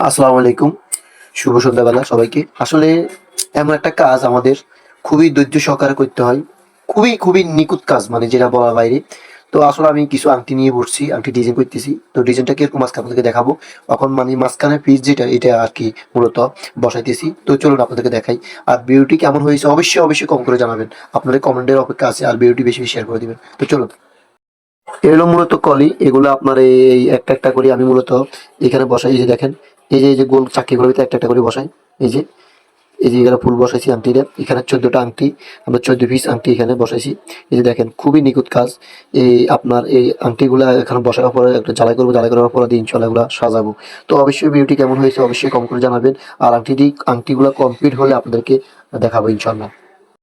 আসসালামু আলাইকুম, শুভ সন্ধ্যাবেলা সবাইকে। আসলে এমন একটা কাজ আমাদের খুবই ধৈর্য সহকারে করতে হয়, খুবই খুবই নিখুঁত কাজ, মানে যেটা বলার বাইরে। তো আসলে আমি কিছু আংটি নিয়ে বসছি, আংটি ডিজাইন করতেছি। তো ডিজাইনটা কিরকম আজকে আপনাদেরকে দেখাবো। এখন মানে মাঝখানে পিস যেটা, এটা আর কি মূলত বসাইতেছি। তো চলুন আপনাদেরকে দেখাই। আর ভিডিওটি কেমন হয়েছে অবশ্যই অবশ্যই কম করে জানাবেন, আপনাদের কমেন্টের অপেক্ষা আছে। আর ভিডিওটি বেশি বেশি শেয়ার করে দিবেন। তো চলুন। এগুলো মূলত কলি, এগুলো আপনার এই একটা একটা করে আমি মূলত এখানে বসাই। এই যে দেখেন, এই যে গোল চাকিগুলোর ভিতরে একটা একটা করে বসাই। এই যে এই যে এখানে ফুল বসাইছি আংটিটা, এখানে 14টা আংটি, আমরা 14 পিস আংটি এখানে বসাইছি। এই যে দেখেন, খুবই নিখুঁত কাজ। এই আপনার এই আংটিগুলা এখানে বসানোর পরে একটা জ্বালাই করবো, জ্বালাই করার পরে ইনশাল্লাহ এগুলো সাজাবো। তো অবশ্যই ভিডিওটি কেমন হয়েছে অবশ্যই কমেন্ট করে জানাবেন। আর আংটিগুলো কমপ্লিট হলে আপনাদেরকে দেখাবো ইনশাল্লাহ।